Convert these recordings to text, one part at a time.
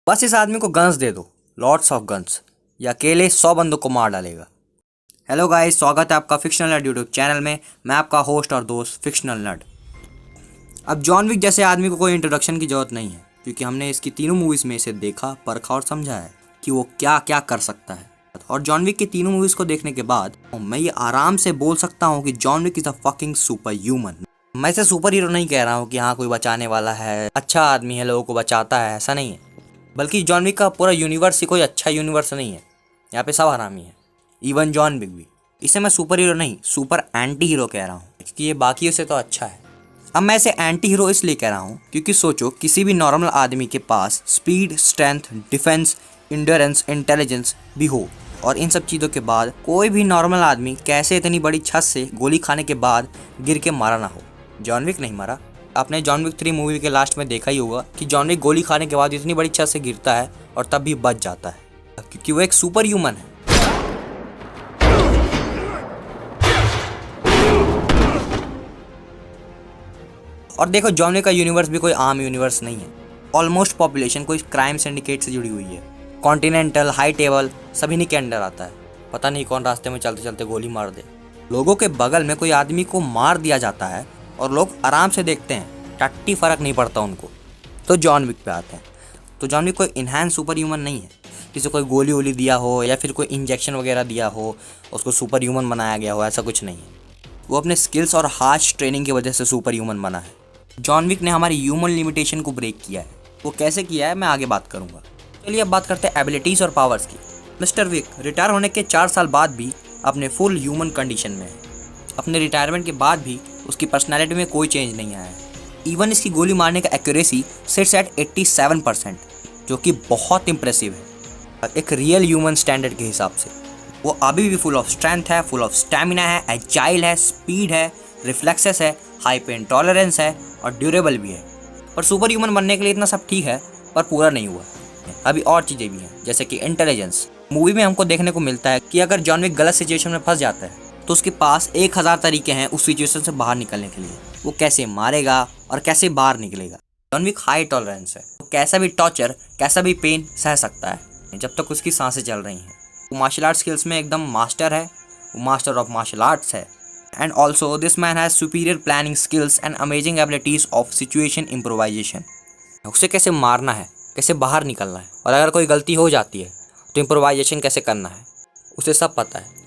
बस इस आदमी को गन्स दे दो, लॉट्स ऑफ गन्स, या अकेले 100 बंदों को मार डालेगा। हेलो गाइस, स्वागत है आपका फिक्शनल नट यूट्यूब चैनल में। मैं आपका होस्ट और दोस्त फिक्शनल नट। अब जॉन विक जैसे आदमी को कोई इंट्रोडक्शन की जरूरत नहीं है, क्योंकि हमने इसकी तीनों मूवीज़ में इसे देखा, परखा और समझा है कि वो क्या क्या कर सकता है। और जॉन विक की तीनों मूवीज़ को देखने के बाद मैं ये आराम से बोल सकता हूँ कि John Wick is a fucking super human. मैं इसे सुपर हीरो नहीं कह रहा हूँ कि हाँ कोई बचाने वाला है, अच्छा आदमी है, लोगों को बचाता है, ऐसा नहीं है। बल्कि जॉन विक का पूरा यूनिवर्स ही कोई अच्छा यूनिवर्स नहीं है। यहाँ पे सब हरामी है, इवन जॉन विक भी। इसे मैं सुपर हीरो नहीं, सुपर एंटी हीरो कह रहा हूँ, क्योंकि ये बाकियों से तो अच्छा है। अब मैं इसे एंटी हीरो इसलिए कह रहा हूँ क्योंकि सोचो, किसी भी नॉर्मल आदमी के पास speed, strength, defence, endurance, intelligence भी हो, और इन सब चीज़ों के बाद कोई भी नॉर्मल आदमी कैसे इतनी बड़ी छत से गोली खाने के बाद गिर के मारा ना हो। जॉन विक नहीं मारा। आपने जॉन विक 3 मूवी के लास्ट में देखा ही होगा कि जॉन विक गोली खाने के बाद इतनी बड़ी छत से गिरता है और तब भी बच जाता है, क्योंकि वो एक सुपर ह्यूमन है। और देखो, जॉन विक का यूनिवर्स भी कोई आम यूनिवर्स नहीं है। ऑलमोस्ट पॉपुलेशन कोई क्राइम सिंडिकेट से जुड़ी हुई है। कॉन्टिनेंटल, हाई टेबल सभी इन्हीं के अंडर आता है। पता नहीं कौन रास्ते में चलते चलते गोली मार दे। लोगों के बगल में कोई आदमी को मार दिया जाता है और लोग आराम से देखते हैं, टट्टी फर्क नहीं पड़ता उनको। तो जॉन विक पे आते हैं। तो जॉन विक कोई इनहैंस सुपर ह्यूमन नहीं है, किसी कोई गोली वोली दिया हो या फिर कोई इंजेक्शन वगैरह दिया हो उसको सुपर ह्यूमन बनाया गया हो, ऐसा कुछ नहीं है। वो अपने स्किल्स और हार्श ट्रेनिंग की वजह से सुपर ह्यूमन बना है। जॉन विक ने हमारी ह्यूमन लिमिटेशन को ब्रेक किया है। वो कैसे किया है मैं आगे बात करूंगा। चलिए अब बात करते हैं एबिलिटीज़ और पावर्स की। मिस्टर विक रिटायर होने के 4 साल बाद भी अपने फुल ह्यूमन कंडीशन में है। अपने रिटायरमेंट के बाद भी उसकी पर्सनैलिटी में कोई चेंज नहीं आया है। इवन इसकी गोली मारने का एक्यूरेसी सिट्स एट 87%, जो कि बहुत इंप्रेसिव है एक रियल ह्यूमन स्टैंडर्ड के हिसाब से। वो अभी भी फुल ऑफ स्ट्रेंथ है, फुल ऑफ स्टैमिना है, एजाइल है, स्पीड है, रिफ्लेक्सेस है, हाई पेन टॉलरेंस है और ड्यूरेबल भी है। पर सुपर ह्यूमन बनने के लिए इतना सब ठीक है, पर पूरा नहीं हुआ। अभी और चीज़ें भी हैं, जैसे कि इंटेलिजेंस। मूवी में हमको देखने को मिलता है कि अगर जॉन विक गलत सिचुएशन में फंस जाता है तो उसके पास 1000 तरीके हैं उस सिचुएशन से बाहर निकलने के लिए। वो कैसे मारेगा और कैसे बाहर निकलेगा। जॉन विक हाई टॉलरेंस है, वो कैसा भी टॉर्चर, कैसा भी पेन सह सकता है जब तक उसकी सांसें चल रही हैं। वो मार्शल आर्ट स्किल्स में एकदम मास्टर है, वो मास्टर ऑफ मार्शल आर्ट्स है। And also this man has superior planning skills and amazing abilities of situation improvisation. उसे कैसे मारना है, कैसे बाहर निकलना है, और अगर कोई गलती हो जाती है तो इम्प्रोवाइजेशन कैसे करना है, उसे सब पता है।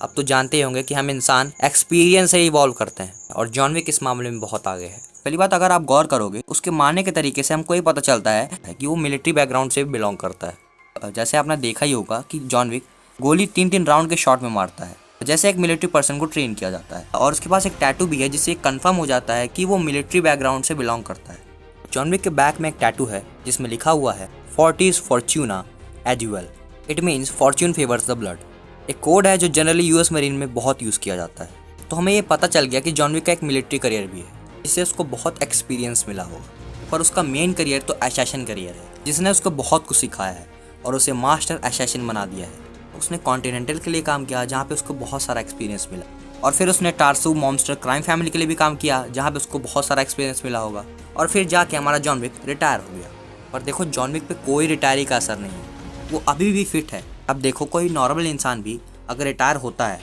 अब तो जानते ही होंगे कि हम इंसान एक्सपीरियंस से इवॉल्व करते हैं, और जॉन विक इस मामले में बहुत आगे है। पहली बात, अगर आप गौर करोगे उसके मारने के तरीके से हमको ये पता चलता है कि वो मिलिट्री बैकग्राउंड से बिलोंग करता है। जैसे आपने देखा ही होगा कि जॉन विक गोली 3-3 राउंड के शॉट में मारता है, जैसे एक मिलिट्री पर्सन को ट्रेन किया जाता है। और उसके पास एक टैटू भी है जिससे कंफर्म हो जाता है कि वो मिलिट्री बैकग्राउंड से बिलोंग करता है। जॉन विक के बैक में एक टैटू है जिसमें लिखा हुआ है फोर्टिस फॉर्च्यूना एजुअल। It means fortune favours the blood. एक कोड है जो जनरली यूएस मरीन में बहुत यूज़ किया जाता है। तो हमें ये पता चल गया कि जॉन विक का एक मिलिट्री करियर भी है, जिससे उसको बहुत एक्सपीरियंस मिला होगा। पर उसका मेन करियर तो असैसिन करियर है, जिसने उसको बहुत कुछ सिखाया है और उसे मास्टर असैसिन बना दिया है। उसने कॉन्टिनेंटल के लिए काम किया, जहाँ पे उसको बहुत सारा एक्सपीरियंस मिला, और फिर उसने टार्सू मॉन्स्टर क्राइम फैमिली के लिए भी काम किया, जहाँ पे उसको बहुत सारा एक्सपीरियंस मिला होगा। और फिर जाके हमारा जॉन विक रिटायर हो गया। पर देखो, जॉन विक पे कोई रिटायरी का असर नहीं है, वो अभी भी फिट है। अब देखो, कोई नॉर्मल इंसान भी अगर रिटायर होता है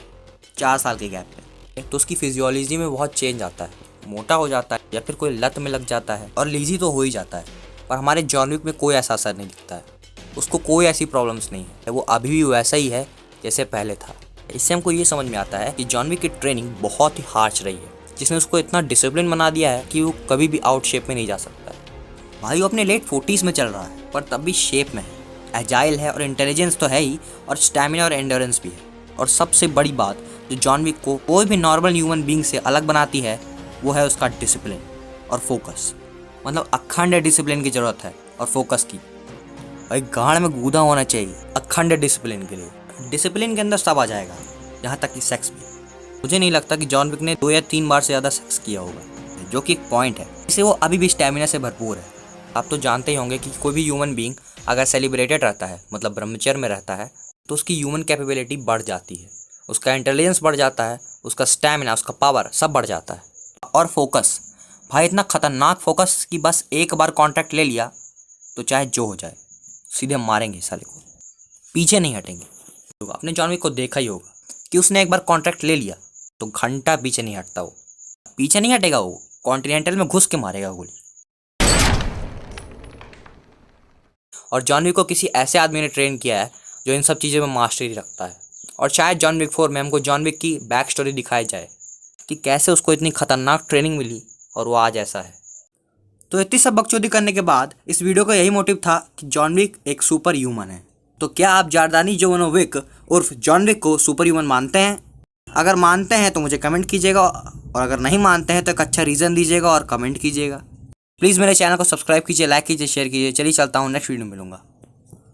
4 साल के गैप पे, तो उसकी फिजियोलॉजी में बहुत चेंज आता है, मोटा हो जाता है या फिर कोई लत में लग जाता है और लीजी तो हो ही जाता है। पर हमारे जॉन विक में कोई ऐसा असर नहीं दिखता है, उसको कोई ऐसी प्रॉब्लम्स नहीं है, वो अभी भी वैसा ही है जैसे पहले था। इससे हमको ये समझ में आता है कि जॉन विक की ट्रेनिंग बहुत ही हार्श रही है, जिसने उसको इतना डिसिप्लिन बना दिया है कि वो कभी भी आउट शेप में नहीं जा सकता। भाई वो अपने लेट 40s में चल रहा है, पर तब भी शेप में है, एजाइल है, और इंटेलिजेंस तो है ही, और स्टैमिना और एंड्योरेंस भी है। और सबसे बड़ी बात जो जॉन विक को कोई भी नॉर्मल ह्यूमन बीइंग से अलग बनाती है, वो है उसका डिसिप्लिन और फोकस। मतलब अखंड डिसिप्लिन की ज़रूरत है और फोकस की। भाई गाड़ में गूदा होना चाहिए अखंड डिसिप्लिन के लिए। डिसिप्लिन के अंदर सब आ जाएगा, यहाँ तक कि सेक्स भी। मुझे नहीं लगता कि जॉन विक ने 2 या 3 बार से ज़्यादा सेक्स किया होगा, जो कि एक पॉइंट है। इससे वो अभी भी स्टैमिना से भरपूर है। आप तो जानते ही होंगे कि कोई भी ह्यूमन बीइंग अगर सेलिब्रेटेड रहता है, मतलब ब्रह्मचर्य में रहता है, तो उसकी ह्यूमन कैपेबिलिटी बढ़ जाती है, उसका इंटेलिजेंस बढ़ जाता है, उसका स्टैमिना, उसका पावर सब बढ़ जाता है। और फोकस, भाई इतना खतरनाक फोकस कि बस एक बार कॉन्ट्रैक्ट ले लिया तो चाहे जो हो जाए सीधे मारेंगे साले को, पीछे नहीं हटेंगे। तो आपने जॉन विक को देखा ही होगा कि उसने एक बार कॉन्ट्रैक्ट ले लिया तो घंटा पीछे नहीं हटता, वो पीछे नहीं हटेगा, वो कॉन्टिनेंटल में घुस के मारेगा गोली। और जॉन विक को किसी ऐसे आदमी ने ट्रेन किया है जो इन सब चीज़ों में मास्टरी रखता है। और शायद जॉन विक 4 में हमको जॉन विक की बैक स्टोरी दिखाई जाए कि कैसे उसको इतनी खतरनाक ट्रेनिंग मिली और वो आज ऐसा है। तो इतनी सब बकचोदी करने के बाद इस वीडियो का यही मोटिव था कि जॉन विक एक सुपर ह्यूमन है। तो क्या आप जारदानी जोवानोविक उर्फ जॉन विक को सुपर ह्यूमन मानते हैं? अगर मानते हैं तो मुझे कमेंट कीजिएगा, और अगर नहीं मानते हैं तो एक अच्छा रीज़न दीजिएगा और कमेंट कीजिएगा। प्लीज़ मेरे चैनल को सब्सक्राइब कीजिए, लाइक कीजिए, शेयर कीजिए। चलिए चलता हूँ, नेक्स्ट वीडियो में मिलूंगा।